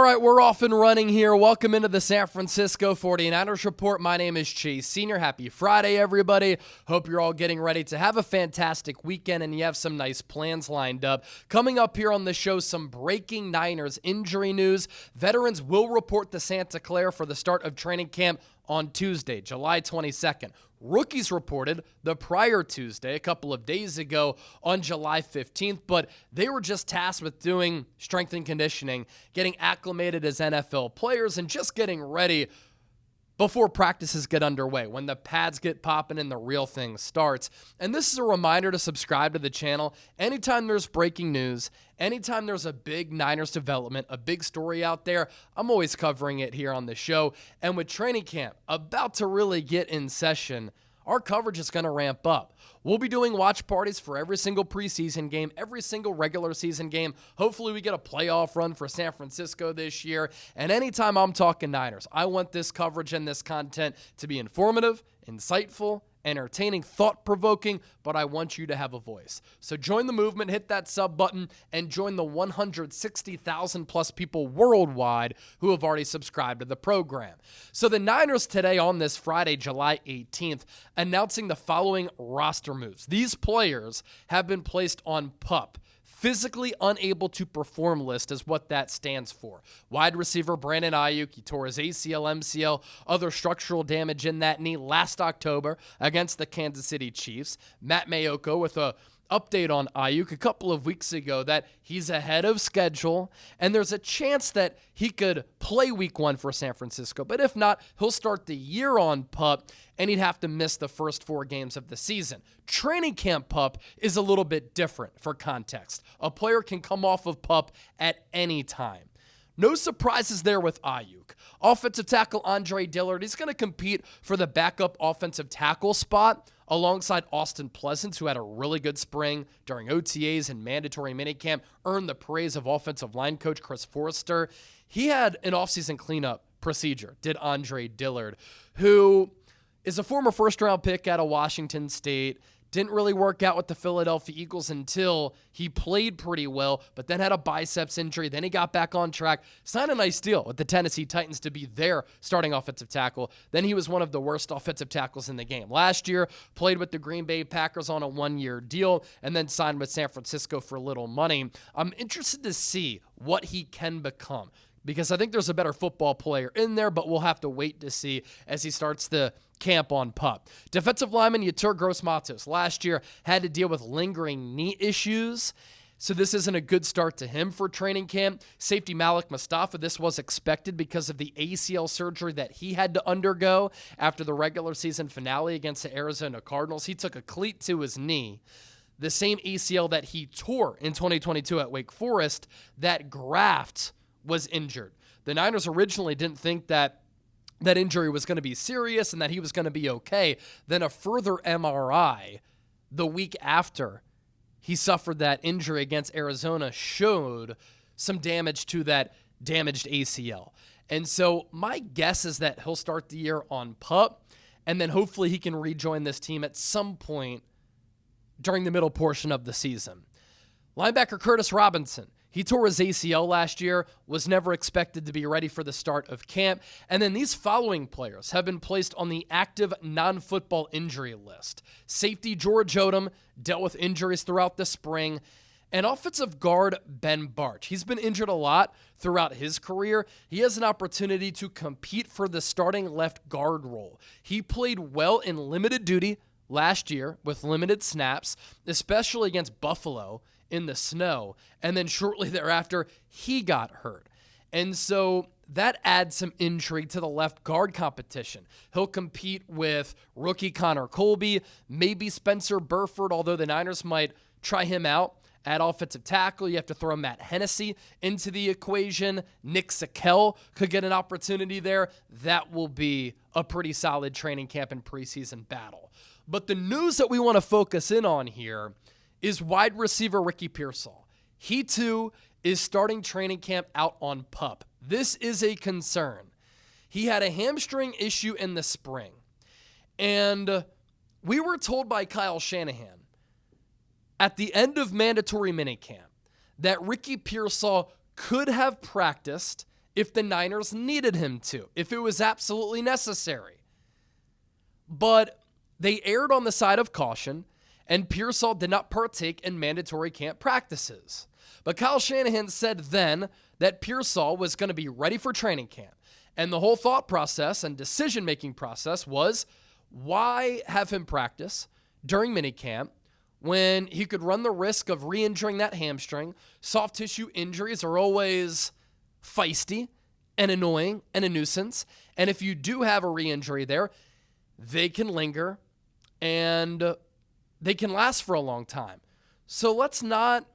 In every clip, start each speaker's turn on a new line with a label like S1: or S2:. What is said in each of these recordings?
S1: right, we're off and running here. Welcome into the San Francisco 49ers Report. My name is Chase Sr. Happy Friday, everybody. Hope you're all getting ready to have a fantastic weekend and you have some nice plans lined up. Coming up here on the show, some breaking Niners injury news. Veterans will report to Santa Clara for the start of training camp on Tuesday, July 22nd. Rookies reported the prior Tuesday, a couple of days ago on July 15th, but they were just tasked with doing strength and conditioning, getting acclimated as NFL players, and just getting ready before practices get underway, when the pads get popping and the real thing starts. And this is a reminder to subscribe to the channel. Anytime there's breaking news, anytime there's a big Niners development, a big story out there, I'm always covering it here on the show. And with training camp about to really get in session, our coverage is going to ramp up. We'll be doing watch parties for every single preseason game, every single regular season game. Hopefully we get a playoff run for San Francisco this year. And anytime I'm talking Niners, I want this coverage and this content to be informative, insightful, entertaining, thought-provoking, but I want you to have a voice. So join the movement, hit that sub button, and join the 160,000 plus people worldwide who have already subscribed to the program. So the Niners today on this Friday, July 18th, announcing the following roster moves. These players have been placed on PUP. Physically unable to perform list is what that stands for. Wide receiver Brandon Aiyuk, he tore his ACL, MCL, other structural damage in that knee last October against the Kansas City Chiefs. Matt Mayoko with a update on Aiyuk a couple of weeks ago that he's ahead of schedule, and there's a chance that he could play week 1 for San Francisco. But if not, he'll start the year on PUP, and he'd have to miss the first 4 games of the season. Training camp PUP is a little bit different for context. A player can come off of PUP at any time. No surprises there with Aiyuk. Offensive tackle Andre Dillard, he's going to compete for the backup offensive tackle spot alongside Austin Pleasance, who had a really good spring during OTAs and mandatory minicamp, earned the praise of offensive line coach Chris Forrester. He had an offseason cleanup procedure, did Andre Dillard, who is a former first-round pick out of Washington State. Didn't really work out with the Philadelphia Eagles until he played pretty well, but then had a biceps injury. Then he got back on track, signed a nice deal with the Tennessee Titans to be their starting offensive tackle. Then he was one of the worst offensive tackles in the game. Last year, played with the Green Bay Packers on a 1-year deal, and then signed with San Francisco for little money. I'm interested to see what he can become, because I think there's a better football player in there, but we'll have to wait to see as he starts the camp on PUP. Defensive lineman Yetur Gross-Matos last year had to deal with lingering knee issues, so this isn't a good start to him for training camp. Safety Malik Mustapha, this was expected because of the ACL surgery that he had to undergo after the regular season finale against the Arizona Cardinals. He took a cleat to his knee, the same ACL that he tore in 2022 at Wake Forest. That graft was injured. The Niners originally didn't think that injury was going to be serious and that he was going to be okay. Then a further MRI the week after he suffered that injury against Arizona showed some damage to that damaged ACL. And so my guess is that he'll start the year on PUP, and then hopefully he can rejoin this team at some point during the middle portion of the season. Linebacker Curtis Robinson, he tore his ACL last year, was never expected to be ready for the start of camp. And then these following players have been placed on the active non-football injury list. Safety George Odum dealt with injuries throughout the spring. And offensive guard Ben Bartch, he's been injured a lot throughout his career. He has an opportunity to compete for the starting left guard role. He played well in limited duty last year with limited snaps, especially against Buffalo in the snow, and then shortly thereafter, he got hurt. And so that adds some intrigue to the left guard competition. He'll compete with rookie Connor Colby, maybe Spencer Burford, although the Niners might try him out at offensive tackle. You have to throw Matt Hennessy into the equation. Nick Sakel could get an opportunity there. That will be a pretty solid training camp and preseason battle. But the news that we want to focus in on here is wide receiver Ricky Pearsall. He too is starting training camp out on PUP. This is a concern. He had a hamstring issue in the spring, and we were told by Kyle Shanahan at the end of mandatory minicamp that Ricky Pearsall could have practiced if the Niners needed him to, if it was absolutely necessary. But they erred on the side of caution, and Pearsall did not partake in mandatory camp practices. But Kyle Shanahan said then that Pearsall was going to be ready for training camp. And the whole thought process and decision-making process was, why have him practice during minicamp when he could run the risk of re-injuring that hamstring? Soft tissue injuries are always feisty and annoying and a nuisance. And if you do have a re-injury there, they can linger and they can last for a long time. So let's not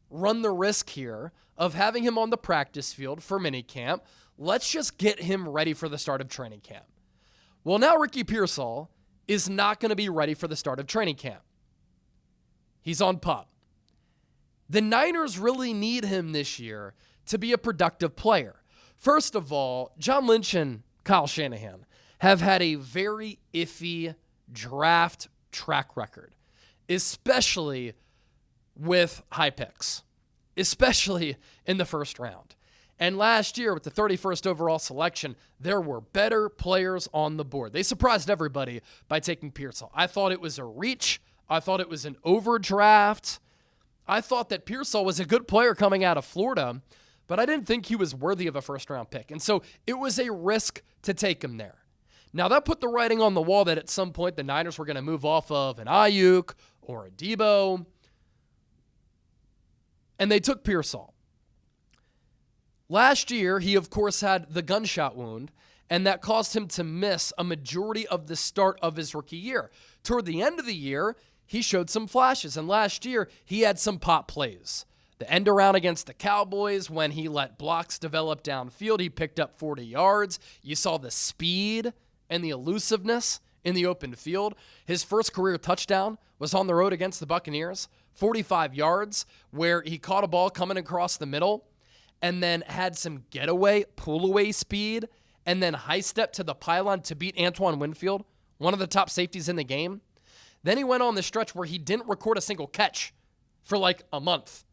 S1: run the risk here of having him on the practice field for minicamp. Let's just get him ready for the start of training camp. Well, now Ricky Pearsall is not going to be ready for the start of training camp. He's on PUP. The Niners really need him this year to be a productive player. First of all, John Lynch and Kyle Shanahan have had a very iffy draft track record, especially with high picks, especially in the first round. And last year with the 31st overall selection, there were better players on the board. They surprised everybody by taking Pearsall. I thought it was a reach. I thought it was an overdraft. I thought that Pearsall was a good player coming out of Florida, but I didn't think he was worthy of a first-round pick. And so it was a risk to take him there. Now, that put the writing on the wall that at some point the Niners were going to move off of an Aiyuk or a Debo, and they took Pearsall. Last year, he, of course, had the gunshot wound, and that caused him to miss a majority of the start of his rookie year. Toward the end of the year, he showed some flashes, and last year, he had some pop plays. The end around against the Cowboys, when he let blocks develop downfield, he picked up 40 yards. You saw the speed and the elusiveness in the open field. His first career touchdown was on the road against the Buccaneers, 45 yards, where he caught a ball coming across the middle and then had some getaway, pull-away speed, and then high step to the pylon to beat Antoine Winfield, one of the top safeties in the game. Then he went on the stretch where he didn't record a single catch for like a month.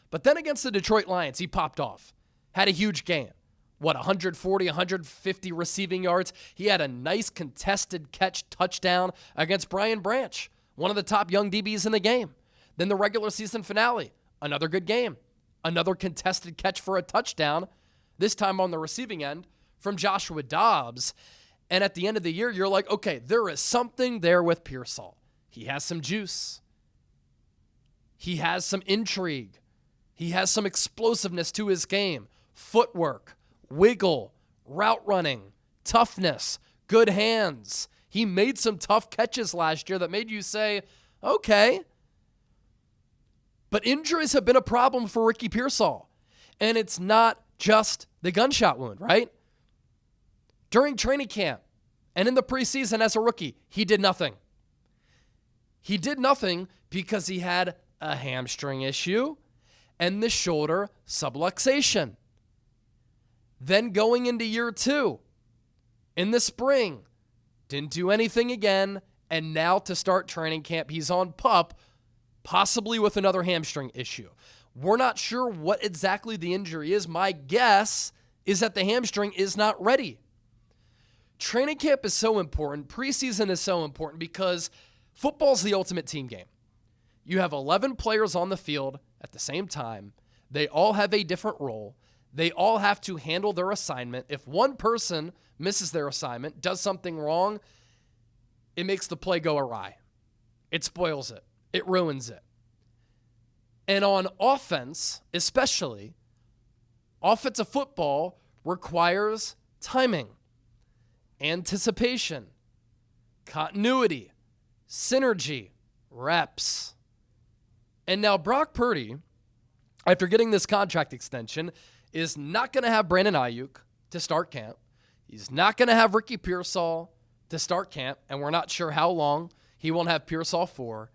S1: But then against the Detroit Lions, he popped off, had a huge game. 140, 150 receiving yards. He had a nice contested catch touchdown against Brian Branch, one of the top young DBs in the game. Then the regular season finale, another good game. Another contested catch for a touchdown, this time on the receiving end from Joshua Dobbs. And at the end of the year, you're like, okay, there is something there with Pearsall. He has some juice. He has some intrigue. He has some explosiveness to his game. Footwork, wiggle, route running, toughness, good hands. He made some tough catches last year that made you say, okay. But injuries have been a problem for Ricky Pearsall. And it's not just the gunshot wound, right? During training camp and in the preseason as a rookie, he did nothing. He did nothing because he had a hamstring issue and the shoulder subluxation. Then going into year 2, in the spring, didn't do anything again, and now to start training camp, he's on PUP, possibly with another hamstring issue. We're not sure what exactly the injury is. My guess is that the hamstring is not ready. Training camp is so important. Preseason is so important because football's the ultimate team game. You have 11 players on the field at the same time. They all have a different role. They all have to handle their assignment. If one person misses their assignment, does something wrong, it makes the play go awry. It spoils it. It ruins it. And on offense, especially, offensive football requires timing, anticipation, continuity, synergy, reps. And now Brock Purdy, after getting this contract extension, is not going to have Brandon Aiyuk to start camp. He's not going to have Ricky Pearsall to start camp, and we're not sure how long he won't have Pearsall for.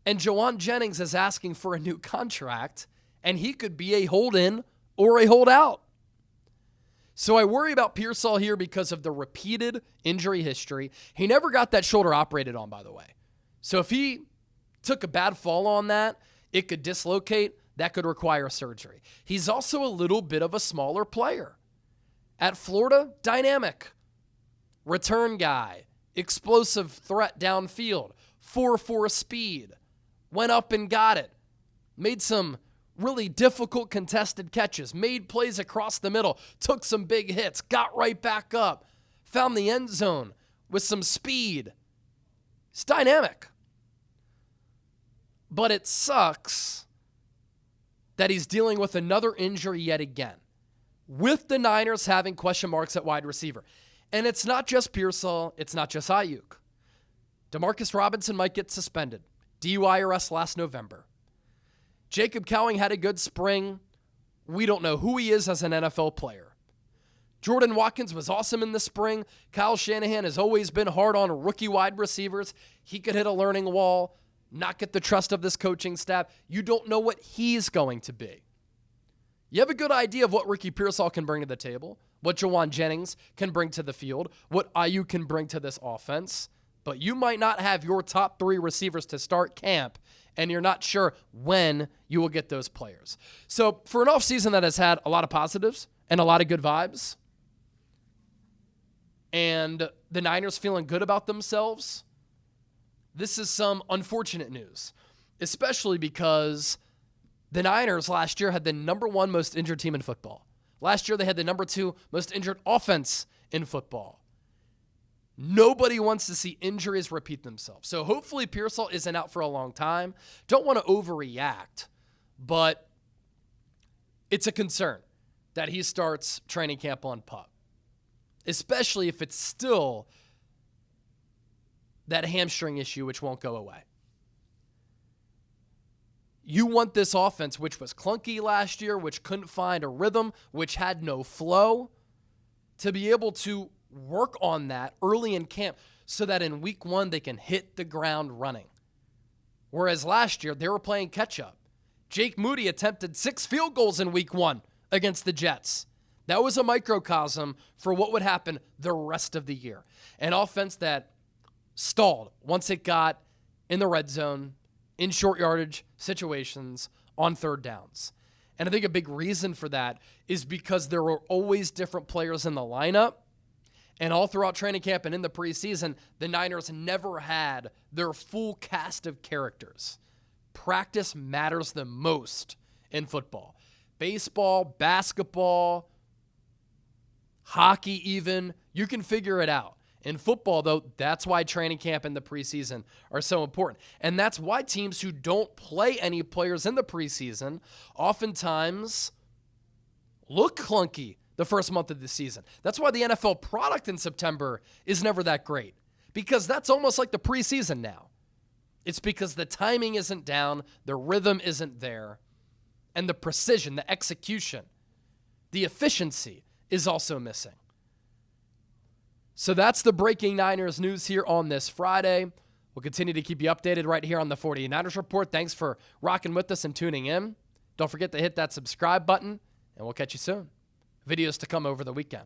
S1: And Jawan Jennings is asking for a new contract, and he could be a hold-in or a hold-out. So I worry about Pearsall here because of the repeated injury history. He never got that shoulder operated on, by the way. So if he took a bad fall on that, it could dislocate that could require surgery. He's also a little bit of a smaller player. At Florida, dynamic. Return guy. Explosive threat downfield. 4.4 speed. Went up and got it. Made some really difficult contested catches. Made plays across the middle. Took some big hits. Got right back up. Found the end zone with some speed. It's dynamic. But it sucks that he's dealing with another injury yet again, with the Niners having question marks at wide receiver. And it's not just Pearsall, it's not just Aiyuk. Demarcus Robinson might get suspended. DUI arrest last November. Jacob Cowing had a good spring. We don't know who he is as an NFL player. Jordan Watkins was awesome in the spring. Kyle Shanahan has always been hard on rookie wide receivers. He could hit a learning wall, not get the trust of this coaching staff. You don't know what he's going to be. You have a good idea of what Ricky Pearsall can bring to the table, what Jawan Jennings can bring to the field, what Aiyuk can bring to this offense, but you might not have your top 3 receivers to start camp, and you're not sure when you will get those players. So for an offseason that has had a lot of positives and a lot of good vibes, and the Niners feeling good about themselves, this is some unfortunate news, especially because the Niners last year had the number 1 most injured team in football. Last year, they had the number 2 most injured offense in football. Nobody wants to see injuries repeat themselves. So hopefully Pearsall isn't out for a long time. Don't want to overreact, but it's a concern that he starts training camp on PUP, especially if it's still that hamstring issue, which won't go away. You want this offense, which was clunky last year, which couldn't find a rhythm, which had no flow, to be able to work on that early in camp so that in week 1 they can hit the ground running. Whereas last year, they were playing catch-up. Jake Moody attempted 6 field goals in week 1 against the Jets. That was a microcosm for what would happen the rest of the year. An offense that stalled once it got in the red zone, in short yardage situations, on third downs. And I think a big reason for that is because there were always different players in the lineup. And all throughout training camp and in the preseason, the Niners never had their full cast of characters. Practice matters the most in football. Baseball, basketball, hockey even, you can figure it out. In football, though, that's why training camp and the preseason are so important. And that's why teams who don't play any players in the preseason oftentimes look clunky the first month of the season. That's why the NFL product in September is never that great, because that's almost like the preseason now. It's because the timing isn't down, the rhythm isn't there, and the precision, the execution, the efficiency is also missing. So that's the breaking Niners news here on this Friday. We'll continue to keep you updated right here on the 49ers Report. Thanks for rocking with us and tuning in. Don't forget to hit that subscribe button, and we'll catch you soon. Videos to come over the weekend.